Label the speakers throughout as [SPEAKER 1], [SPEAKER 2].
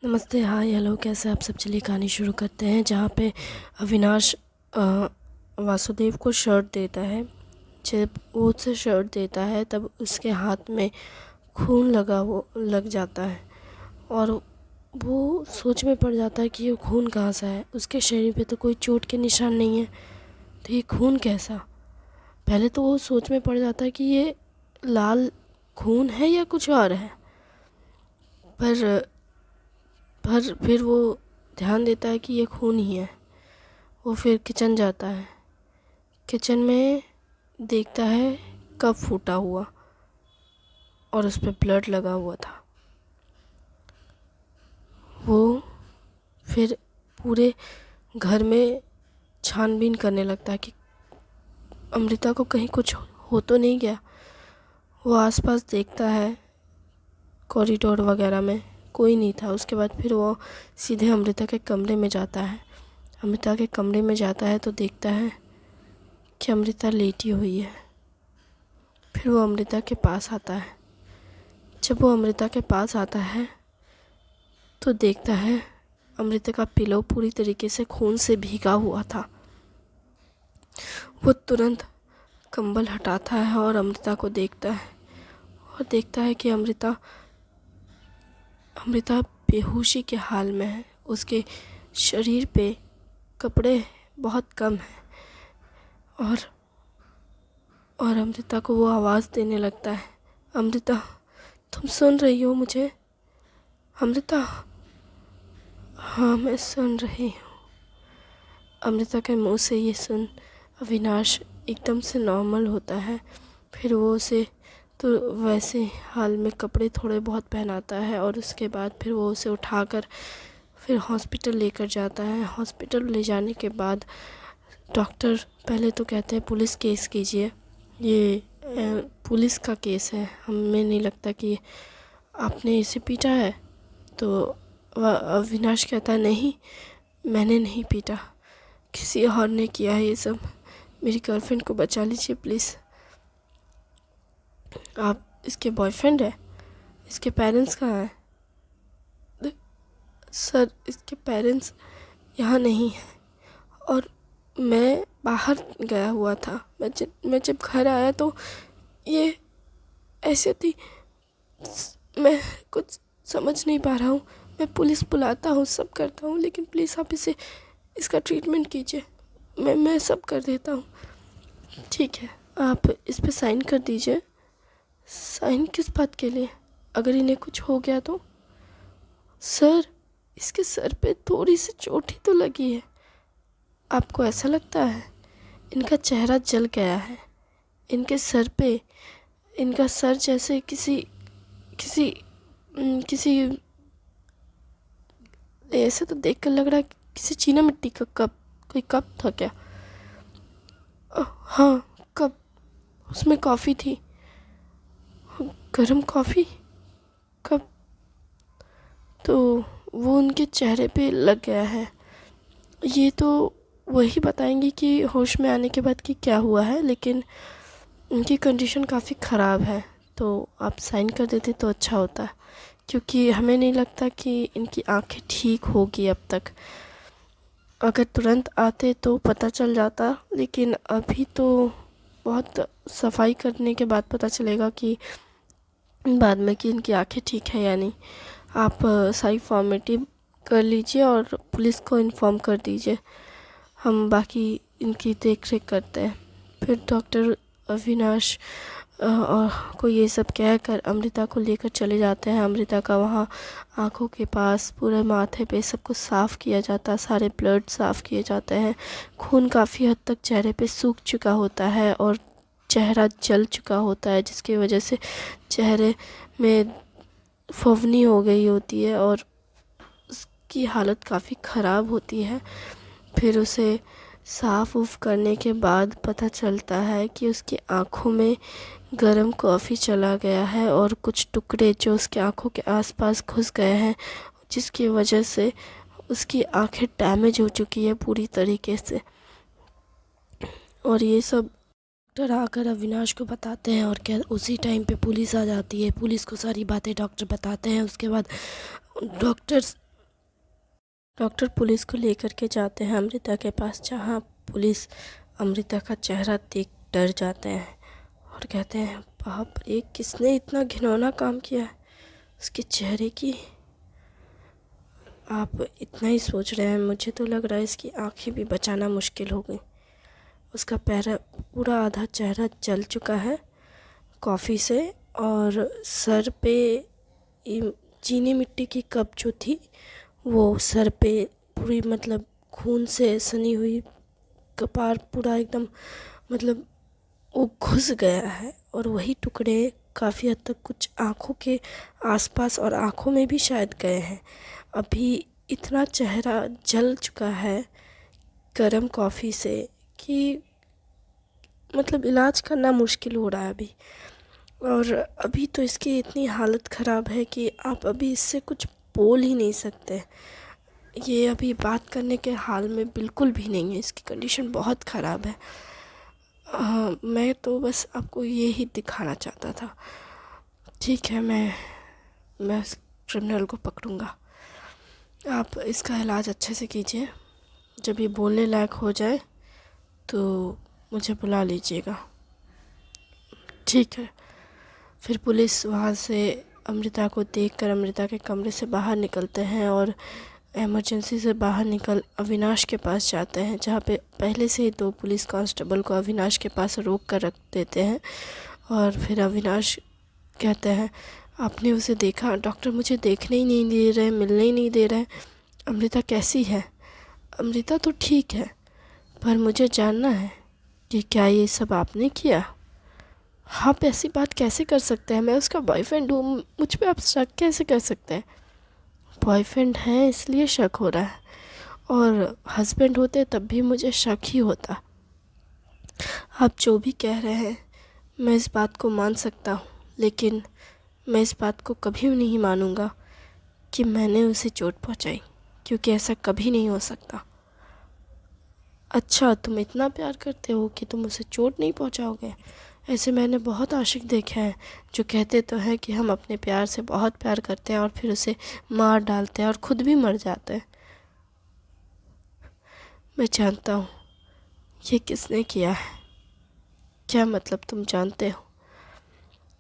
[SPEAKER 1] नमस्ते, हाय, हेलो, कैसे आप सब। चलिए कहानी शुरू करते हैं। जहाँ पे अविनाश वासुदेव को शर्ट देता है। जब वो उसे शर्ट देता है तब उसके हाथ में खून लग जाता है और वो सोच में पड़ जाता है कि ये खून कहाँ से है। उसके शरीर पे तो कोई चोट के निशान नहीं है, तो ये खून कैसा। पहले तो वो सोच में पड़ जाता है कि ये लाल खून है या कुछ और है, पर फिर वो ध्यान देता है कि ये खून ही है। वो फिर किचन जाता है। किचन में देखता है कप फूटा हुआ और उस पर ब्लड लगा हुआ था। वो फिर पूरे घर में छानबीन करने लगता है कि अमृता को कहीं कुछ हो तो नहीं गया। वो आसपास देखता है, कॉरिडोर वगैरह में कोई नहीं था। उसके बाद फिर वो सीधे अमृता के कमरे में जाता है। अमृता के कमरे में जाता है तो देखता है कि अमृता लेटी हुई है। फिर वो अमृता के पास आता है। जब वो अमृता के पास आता है तो देखता है अमृता का पिलो पूरी तरीके से खून से भीगा हुआ था। वो तुरंत कंबल हटाता है और अमृता को देखता है और देखता है कि अमृता बेहोशी के हाल में है। उसके शरीर पे कपड़े बहुत कम हैं और अमृता को वो आवाज़ देने लगता है, अमृता, तुम सुन रही हो मुझे? अमृता। हाँ, मैं सुन रही हूँ। अमृता के मुंह से ये सुन अविनाश एकदम से नॉर्मल होता है। फिर वो उसे तो वैसे हाल में कपड़े थोड़े बहुत पहनाता है और उसके बाद फिर वो उसे उठाकर फिर हॉस्पिटल लेकर जाता है। हॉस्पिटल ले जाने के बाद डॉक्टर पहले तो कहते हैं पुलिस केस कीजिए, ये पुलिस का केस है, हमें नहीं लगता कि आपने इसे पीटा है। तो अविनाश कहता है, नहीं, मैंने नहीं पीटा, किसी और ने किया है ये सब। मेरी गर्लफ्रेंड को बचा लीजिए प्लीज़। आप इसके बॉयफ्रेंड है? इसके पेरेंट्स कहाँ हैं? सर, इसके पेरेंट्स यहाँ नहीं हैं और मैं बाहर गया हुआ था। मैं जब घर आया तो ये ऐसे थी। मैं कुछ समझ नहीं पा रहा हूँ। मैं पुलिस बुलाता हूँ, सब करता हूँ, लेकिन प्लीज़ आप इसका ट्रीटमेंट कीजिए। मैं सब कर देता हूँ। ठीक है, आप इस पे साइन कर दीजिए। साइन किस बात के लिए? अगर इन्हें कुछ हो गया तो? सर, इसके सर पे थोड़ी सी चोट ही तो लगी है। आपको ऐसा लगता है? इनका चेहरा जल गया है। इनके सर पे, इनका सर जैसे किसी किसी किसी ऐसे तो देख कर लग रहा है किसी चीना मिट्टी का कप। कोई कप था क्या? हाँ, कप। उसमें कॉफ़ी थी, गर्म कॉफ़ी। कप तो वो उनके चेहरे पे लग गया है। ये तो वही बताएंगे कि होश में आने के बाद कि क्या हुआ है, लेकिन उनकी कंडीशन काफ़ी ख़राब है। तो आप साइन कर देते तो अच्छा होता, क्योंकि हमें नहीं लगता कि इनकी आंखें ठीक होगी अब तक। अगर तुरंत आते तो पता चल जाता, लेकिन अभी तो बहुत सफाई करने के बाद पता चलेगा कि बाद में कि इनकी आंखें ठीक है या नहीं। आप सारी फॉर्मेलिटी कर लीजिए और पुलिस को इन्फॉर्म कर दीजिए। हम बाकी इनकी देख रेख करते हैं। फिर डॉक्टर अविनाश को ये सब कहकर अमृता को लेकर चले जाते हैं। अमृता का वहाँ आँखों के पास, पूरे माथे पे सब कुछ साफ़ किया जाता है, सारे ब्लड साफ़ किए जाते हैं। खून काफ़ी हद तक चेहरे पे सूख चुका होता है और चेहरा जल चुका होता है, जिसकी वजह से चेहरे में फुफनी हो गई होती है और उसकी हालत काफ़ी ख़राब होती है। फिर उसे साफ़ उफ करने के बाद पता चलता है कि उसकी आँखों में गरम कॉफ़ी चला गया है और कुछ टुकड़े जो उसके आँखों के आसपास घुस गए हैं, जिसकी वजह से उसकी आँखें डैमेज हो चुकी है पूरी तरीके से। और ये सब डॉक्टर आकर अविनाश को बताते हैं और क्या उसी टाइम पे पुलिस आ जाती है। पुलिस को सारी बातें डॉक्टर बताते हैं। उसके बाद डॉक्टर्स डॉक्टर पुलिस को लेकर के जाते हैं अमृता के पास, जहाँ पुलिस अमृता का चेहरा देख डर जाते हैं और कहते हैं बाप रे, किसने इतना घिनौना काम किया है। उसके चेहरे की आप इतना ही सोच रहे हैं, मुझे तो लग रहा है इसकी आंखें भी बचाना मुश्किल हो गई। उसका पूरा आधा चेहरा जल चुका है कॉफ़ी से, और सर पे चीनी मिट्टी की कप जो थी वो सर पे पूरी मतलब खून से सनी हुई, कपार पूरा एकदम मतलब वो घुस गया है, और वही टुकड़े काफ़ी हद तक कुछ आँखों के आसपास और आँखों में भी शायद गए हैं। अभी इतना चेहरा जल चुका है गर्म कॉफ़ी से कि मतलब इलाज करना मुश्किल हो रहा है अभी। और अभी तो इसकी इतनी हालत ख़राब है कि आप अभी इससे कुछ बोल ही नहीं सकते। ये अभी बात करने के हाल में बिल्कुल भी नहीं है, इसकी कंडीशन बहुत ख़राब है। मैं तो बस आपको ये ही दिखाना चाहता था। ठीक है, मैं इस क्रिमिनल को पकड़ूंगा। आप इसका इलाज अच्छे से कीजिए, जब ये बोलने लायक हो जाए तो मुझे बुला लीजिएगा। ठीक है। फिर पुलिस वहाँ से अमृता को देखकर अमृता के कमरे से बाहर निकलते हैं और इमरजेंसी से बाहर निकल अविनाश के पास जाते हैं, जहाँ पे पहले से ही 2 पुलिस कांस्टेबल को अविनाश के पास रोक कर रख देते हैं। और फिर अविनाश कहते हैं आपने उसे देखा? डॉक्टर मुझे देखने ही नहीं दे रहे, मिलने ही नहीं दे रहे। अमृता कैसी है? अमृता तो ठीक है, पर मुझे जानना है कि क्या ये सब आपने किया? आप ऐसी बात कैसे कर सकते हैं? मैं उसका बॉयफ्रेंड हूँ, मुझ पे आप शक कैसे कर सकते हैं? बॉयफ्रेंड है इसलिए शक हो रहा है, और हस्बैंड होते तब भी मुझे शक ही होता। आप जो भी कह रहे हैं मैं इस बात को मान सकता हूँ, लेकिन मैं इस बात को कभी भी नहीं मानूंगा कि मैंने उसे चोट पहुँचाई, क्योंकि ऐसा कभी नहीं हो सकता। अच्छा, तुम इतना प्यार करते हो कि तुम उसे चोट नहीं पहुँचाओगे? ऐसे मैंने बहुत आशिक देखे हैं जो कहते तो हैं कि हम अपने प्यार से बहुत प्यार करते हैं और फिर उसे मार डालते हैं और ख़ुद भी मर जाते हैं। मैं जानता हूँ ये किसने किया है। क्या मतलब तुम जानते हो?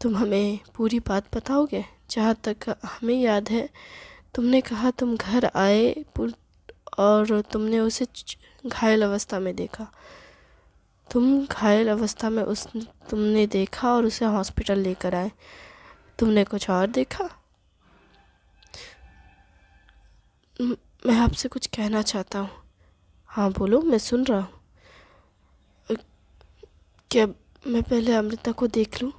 [SPEAKER 1] तुम हमें पूरी बात बताओगे? जहाँ तक हमें याद है तुमने कहा तुम घर आए और तुमने उसे घायल अवस्था में देखा। तुम घायल अवस्था में तुमने देखा और उसे हॉस्पिटल लेकर आए। तुमने कुछ और देखा? मैं आपसे कुछ कहना चाहता हूँ। हाँ बोलो, मैं सुन रहा हूँ। क्या मैं पहले अमृता को देख लूँ?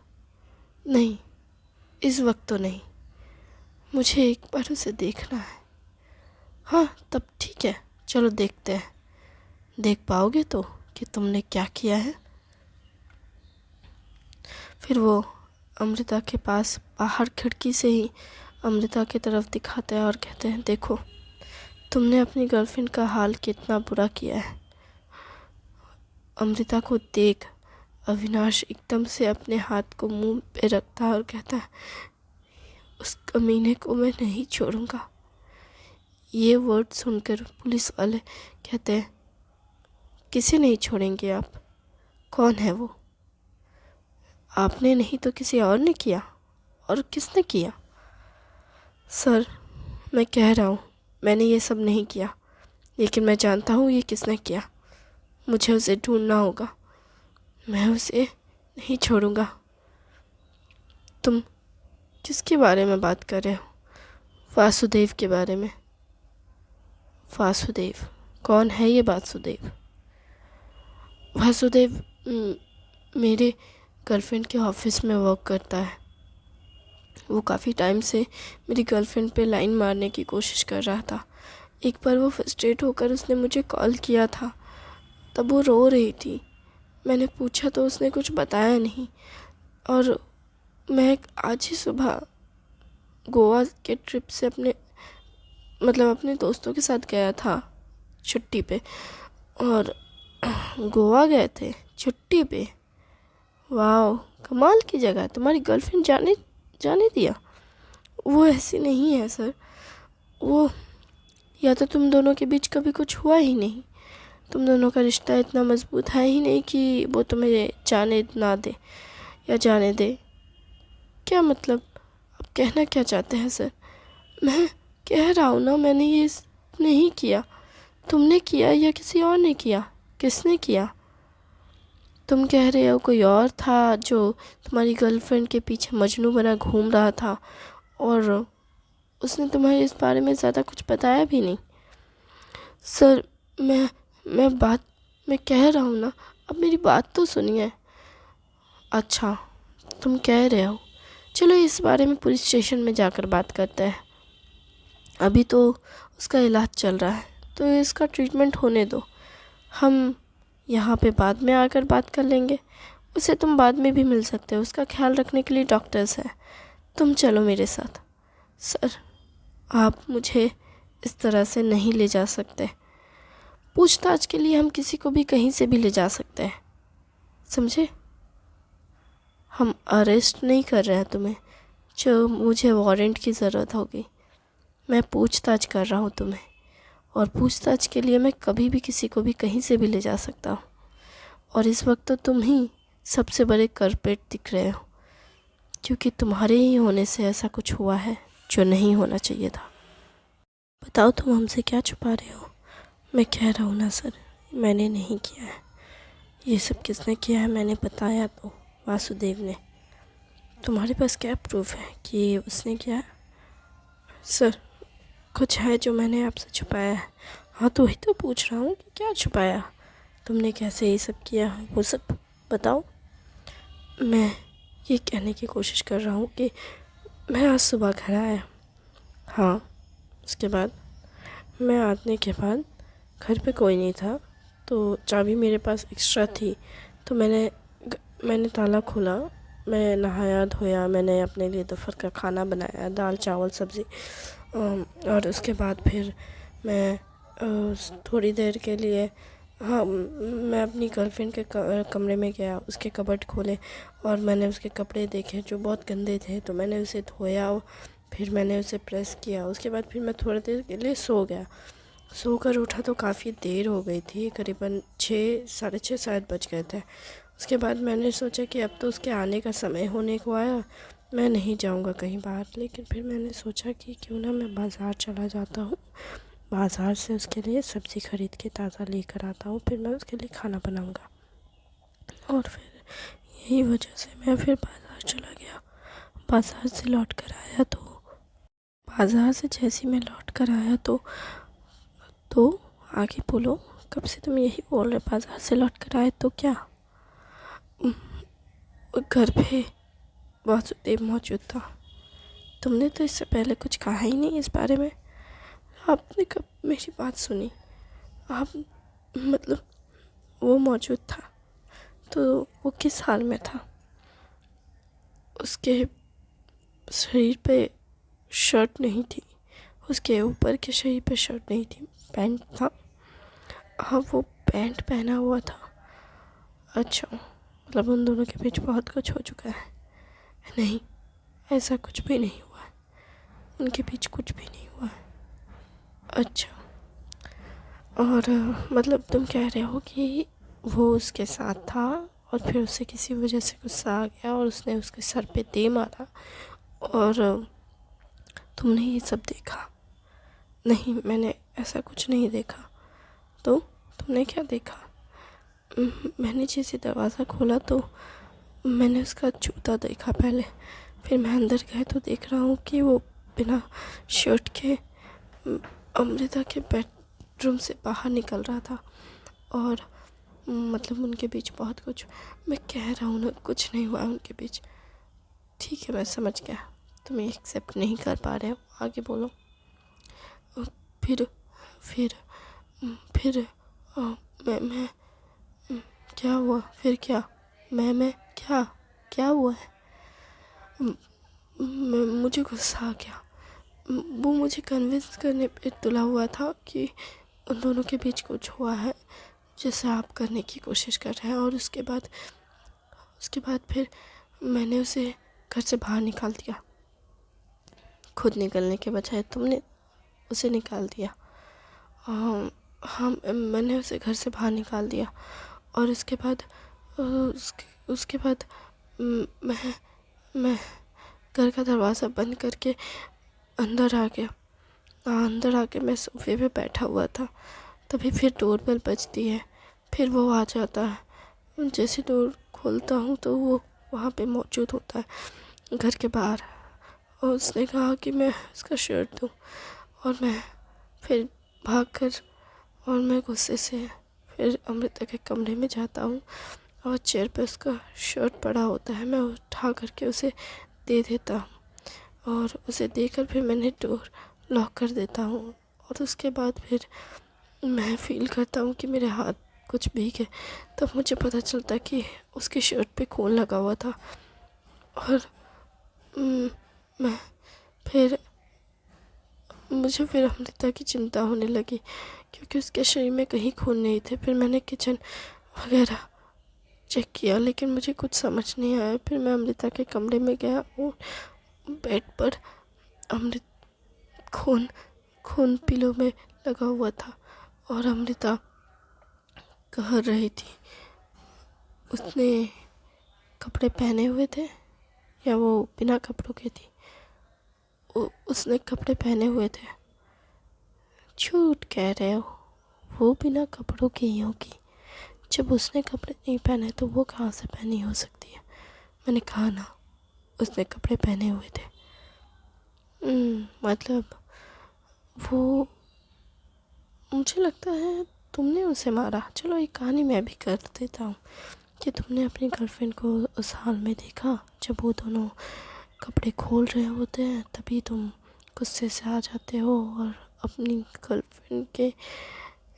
[SPEAKER 1] नहीं, इस वक्त तो नहीं, मुझे एक बार उसे देखना है। हाँ तब ठीक है, चलो देखते हैं। देख पाओगे तो कि तुमने क्या किया है? फिर वो अमृता के पास बाहर खिड़की से ही अमृता की तरफ दिखाते हैं और कहते हैं देखो, तुमने अपनी गर्लफ्रेंड का हाल कितना बुरा किया है। अमृता को देख अविनाश एकदम से अपने हाथ को मुंह पे रखता है और कहता है उस कमीने को मैं नहीं छोड़ूंगा। ये वर्ड सुनकर पुलिस वाले कहते हैं किसे नहीं छोड़ेंगे आप? कौन है वो? आपने नहीं तो किसी और ने किया। और किसने किया? सर, मैं कह रहा हूँ मैंने ये सब नहीं किया, लेकिन मैं जानता हूँ ये किसने किया। मुझे उसे ढूंढना होगा, मैं उसे नहीं छोड़ूंगा। तुम किसके बारे में बात कर रहे हो? वासुदेव के बारे में। वासुदेव? कौन है ये वासुदेव? वासुदेव मेरे गर्लफ्रेंड के ऑफिस में वर्क करता है। वो काफ़ी टाइम से मेरी गर्लफ्रेंड पे लाइन मारने की कोशिश कर रहा था। एक बार वो फ्रस्ट्रेट होकर उसने मुझे कॉल किया था, तब वो रो रही थी। मैंने पूछा तो उसने कुछ बताया नहीं, और मैं आज ही सुबह गोवा के ट्रिप से अपने दोस्तों के साथ गया था छुट्टी पे, और गोवा गए थे छुट्टी पे। वाह, कमाल की जगह। तुम्हारी गर्लफ्रेंड जाने दिया? वो ऐसी नहीं है सर, वो या तो तुम दोनों के बीच कभी कुछ हुआ ही नहीं। तुम दोनों का रिश्ता इतना मजबूत है ही नहीं कि वो तुम्हें जाने ना दे या जाने दे। क्या मतलब, अब कहना क्या चाहते हैं सर? मैं कह रहा हूँ ना, मैंने ये नहीं किया। तुमने किया या किसी और ने किया? किसने किया? तुम कह रहे हो कोई और था जो तुम्हारी गर्लफ्रेंड के पीछे मजनू बना घूम रहा था और उसने तुम्हें इस बारे में ज़्यादा कुछ बताया भी नहीं। सर मैं कह रहा हूँ ना, अब मेरी बात तो सुनिए। अच्छा, तुम कह रहे हो, चलो इस बारे में पुलिस स्टेशन में जाकर बात करते हैं। अभी तो उसका इलाज चल रहा है, तो इसका ट्रीटमेंट होने दो। हम यहाँ पे बाद में आकर बात कर लेंगे। उसे तुम बाद में भी मिल सकते हो, उसका ख्याल रखने के लिए डॉक्टर्स हैं। तुम चलो मेरे साथ। सर, आप मुझे इस तरह से नहीं ले जा सकते। पूछताछ के लिए हम किसी को भी कहीं से भी ले जा सकते हैं, समझे? हम अरेस्ट नहीं कर रहे हैं तुम्हें जो मुझे वारंट की ज़रूरत होगी। मैं पूछताछ कर रहा हूँ तुम्हें, और पूछताछ के लिए मैं कभी भी किसी को भी कहीं से भी ले जा सकता हूँ। और इस वक्त तो तुम ही सबसे बड़े करपेट दिख रहे हो, क्योंकि तुम्हारे ही होने से ऐसा कुछ हुआ है जो नहीं होना चाहिए था। बताओ, तुम हमसे क्या छुपा रहे हो? मैं कह रहा हूँ ना सर, मैंने नहीं किया है। ये सब किसने किया है मैंने बताया तो, वासुदेव ने। तुम्हारे पास क्या प्रूफ है कि उसने किया है? सर, कुछ है जो मैंने आपसे छुपाया है। हाँ, तो वही तो पूछ रहा हूँ कि क्या छुपाया, तुमने कैसे ये सब किया, वो सब बताओ। मैं ये कहने की कोशिश कर रहा हूँ कि मैं आज सुबह घर आया। हाँ, उसके बाद मैं आने के बाद घर पे कोई नहीं था, तो चाबी मेरे पास एक्स्ट्रा थी, तो मैंने ताला खोला। मैं नहाया धोया, मैंने अपने लिए दोपहर का खाना बनाया, दाल चावल सब्ज़ी। और उसके बाद फिर मैं थोड़ी देर के लिए, हाँ, मैं अपनी गर्लफ्रेंड के कमरे में गया, उसके कबर्ड खोले और मैंने उसके कपड़े देखे जो बहुत गंदे थे, तो मैंने उसे धोया, फिर मैंने उसे प्रेस किया। उसके बाद फिर मैं थोड़ी देर के लिए सो गया। सोकर उठा तो काफ़ी देर हो गई थी, करीबन 6, साढ़े 6 शायद बज गए थे। उसके बाद मैंने सोचा कि अब तो उसके आने का समय होने को आया, मैं नहीं जाऊंगा कहीं बाहर। लेकिन फिर मैंने सोचा कि क्यों ना मैं बाज़ार चला जाता हूँ, बाज़ार से उसके लिए सब्ज़ी ख़रीद के ताज़ा लेकर आता हूँ, फिर मैं उसके लिए खाना बनाऊँगा। और फिर यही वजह से मैं फिर बाज़ार चला गया। बाज़ार से लौट कर आया तो बाज़ार से जैसे मैं लौट कर आया तो आगे बोलो, कब से तुम यही बोल रहे बाज़ार से लौट कर आए तो क्या? घर पे वासुदेव मौजूद था। तुमने तो इससे पहले कुछ कहा ही नहीं इस बारे में। आपने कब मेरी बात सुनी? आप मतलब वो मौजूद था तो वो किस हाल में था? उसके शरीर पे शर्ट नहीं थी, उसके ऊपर के शरीर पे शर्ट नहीं थी, पैंट था। हाँ, वो पैंट पहना हुआ था। अच्छा, मतलब उन दोनों के बीच बहुत कुछ हो चुका है? नहीं, ऐसा कुछ भी नहीं हुआ है, उनके बीच कुछ भी नहीं हुआ है। अच्छा, और मतलब तुम कह रहे हो कि वो उसके साथ था और फिर उसे किसी वजह से गुस्सा आ गया और उसने उसके सर पे दे मारा और तुमने ये सब देखा? नहीं, मैंने ऐसा कुछ नहीं देखा। तो तुमने क्या देखा? मैंने जैसे दरवाज़ा खोला तो मैंने उसका जूता देखा पहले, फिर मैं अंदर गया तो देख रहा हूँ कि वो बिना शर्ट के अमृता के बेडरूम से बाहर निकल रहा था। और मतलब उनके बीच बहुत कुछ, मैं कह रहा हूँ ना, कुछ नहीं हुआ उनके बीच। ठीक है, मैं समझ गया, तुम एक्सेप्ट नहीं कर पा रहे हो, आगे बोलो। फिर फिर फिर मैं क्या हुआ? फिर क्या? मैं क्या क्या हुआ है? मुझे गुस्सा आ गया। वो मुझे कन्विंस करने पे तुला हुआ था कि उन दोनों के बीच कुछ हुआ है, जैसे आप करने की कोशिश कर रहे हैं। और उसके बाद फिर मैंने उसे घर से बाहर निकाल दिया। खुद निकलने के बजाय तुमने उसे निकाल दिया। हाँ, मैंने उसे घर से बाहर निकाल दिया और उसके बाद मैं घर का दरवाज़ा बंद करके अंदर आ गया। अंदर आके मैं सोफे पे बैठा हुआ था, तभी फिर डोरबेल बजती है। फिर वो आ जाता है। जैसे डोर खोलता हूँ तो वो वहाँ पे मौजूद होता है घर के बाहर, और उसने कहा कि मैं उसका शर्ट दूँ, और मैं फिर भागकर और मैं गुस्से से फिर अमृता के कमरे में जाता हूँ और चेयर पे उसका शर्ट पड़ा होता है, मैं उठा करके उसे दे देता हूँ और उसे देकर फिर मैंने डोर लॉक कर देता हूँ। और उसके बाद फिर मैं फ़ील करता हूँ कि मेरे हाथ कुछ भीग है। तब मुझे पता चलता कि उसके शर्ट पे खून लगा हुआ था। और मैं फिर मुझे फिर अमृता की चिंता होने लगी, क्योंकि उसके शरीर में कहीं खून नहीं थे। फिर मैंने किचन वगैरह चेक किया, लेकिन मुझे कुछ समझ नहीं आया। फिर मैं अमृता के कमरे में गया और बेड पर अमृत खून पिलो में लगा हुआ था, और अमृता कह रही थी उसने कपड़े पहने हुए थे या वो बिना कपड़ों के थी। उसने कपड़े पहने हुए थे। झूठ कह रहे हो, वो बिना कपड़ों की ही होगी। जब उसने कपड़े नहीं पहने तो वो कहाँ से पहनी हो सकती है। मैंने कहा ना, उसने कपड़े पहने हुए थे। मतलब वो, मुझे लगता है तुमने उसे मारा। चलो एक कहानी मैं भी कर देता हूँ कि तुमने अपनी गर्लफ्रेंड को उस हाल में देखा जब वो दोनों कपड़े खोल रहे होते हैं, तभी तुम गुस्से से आ जाते हो और अपनी गर्लफ्रेंड के।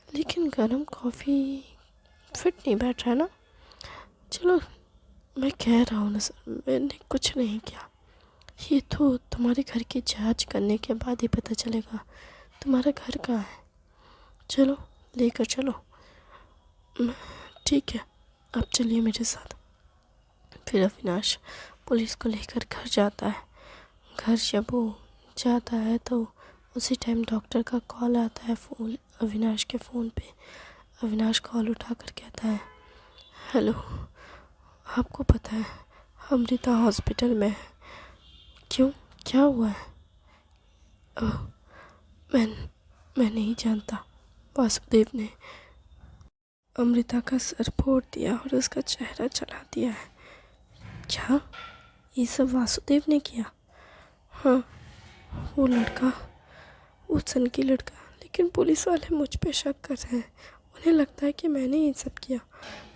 [SPEAKER 1] लेकिन गर्म कॉफ़ी फिट नहीं बैठ रहा है ना। चलो, मैं कह रहा हूँ ना सर, मैंने कुछ नहीं किया। ये तो तुम्हारे घर की जांच करने के बाद ही पता चलेगा तुम्हारा घर कहाँ है। चलो, लेकर चलो। ठीक है, अब चलिए मेरे साथ। फिर अविनाश पुलिस को लेकर घर जाता है। घर जब वो जाता है तो उसी टाइम डॉक्टर का कॉल आता है फ़ोन अविनाश के फ़ोन पे। अविनाश कॉल उठाकर कहता है, हेलो, आपको पता है अमृता हॉस्पिटल में है। क्यों, क्या हुआ है? मैं नहीं जानता। वासुदेव ने अमृता का सर फोड़ दिया और उसका चेहरा जला दिया है। क्या ये सब वासुदेव ने किया? हाँ, वो लड़का, वो सनकी लड़का। लेकिन पुलिस वाले मुझ पे शक कर रहे हैं। उन्हें लगता है कि मैंने ये सब किया।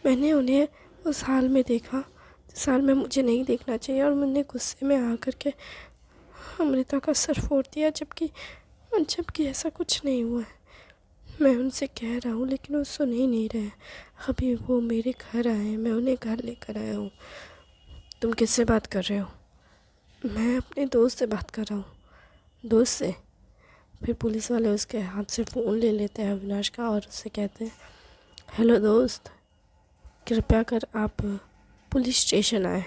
[SPEAKER 1] मैंने उन्हें उस हाल में देखा जिस हाल में मुझे नहीं देखना चाहिए, और मैंने गुस्से में आकर के अमृता का सर फोड़ दिया, जबकि ऐसा कुछ नहीं हुआ है। मैं उनसे कह रहा हूँ लेकिन वो सुन ही नहीं रहे। अभी वो मेरे घर आए हैं, मैं उन्हें घर लेकर आया हूँ। तुम किससे बात कर रहे हो? मैं अपने दोस्त से बात कर रहा हूँ। दोस्त से? फिर पुलिस वाले उसके हाथ से फ़ोन ले लेते हैं अविनाश का और उससे कहते हैं, हेलो दोस्त, कृपया कर आप पुलिस स्टेशन आए।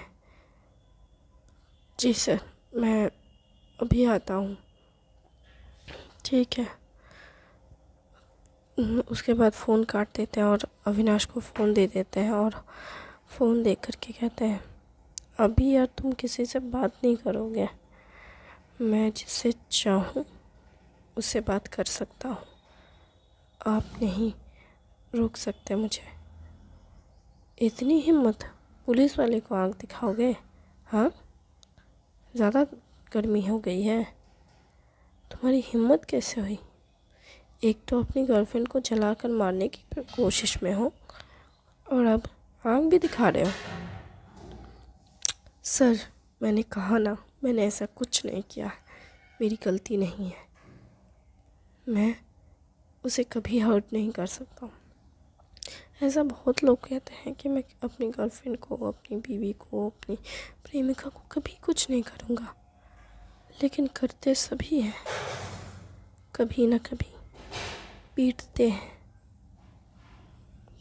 [SPEAKER 1] जी सर, मैं अभी आता हूँ। ठीक है। उसके बाद फ़ोन काट देते हैं और अविनाश को फ़ोन दे देते हैं, और फ़ोन दे कर के कहते हैं, अभी यार तुम किसी से बात नहीं करोगे। मैं जिससे चाहूँ उससे बात कर सकता हूँ। आप नहीं रोक सकते मुझे। इतनी हिम्मत, पुलिस वाले को आँख दिखाओगे? हाँ, ज़्यादा गर्मी हो गई है। तुम्हारी हिम्मत कैसे हुई? एक तो अपनी गर्लफ्रेंड को जलाकर मारने की कोशिश में हो, और अब आँख भी दिखा रहे हो। सर, मैंने कहा ना, मैंने ऐसा कुछ नहीं किया है। मेरी गलती नहीं है। मैं उसे कभी हर्ट नहीं कर सकता हूँ। ऐसा बहुत लोग कहते हैं कि मैं अपनी गर्लफ्रेंड को, अपनी बीवी को, अपनी प्रेमिका को कभी कुछ नहीं करूँगा, लेकिन करते सभी हैं। कभी ना कभी पीटते हैं,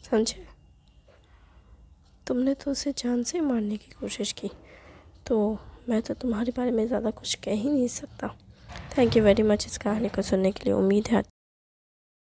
[SPEAKER 1] समझे? तुमने तो उसे जान से मारने की कोशिश की, तो मैं तो तुम्हारे बारे में ज़्यादा कुछ कह ही नहीं सकता। थैंक यू वेरी मच इस कहानी को सुनने के लिए। उम्मीद है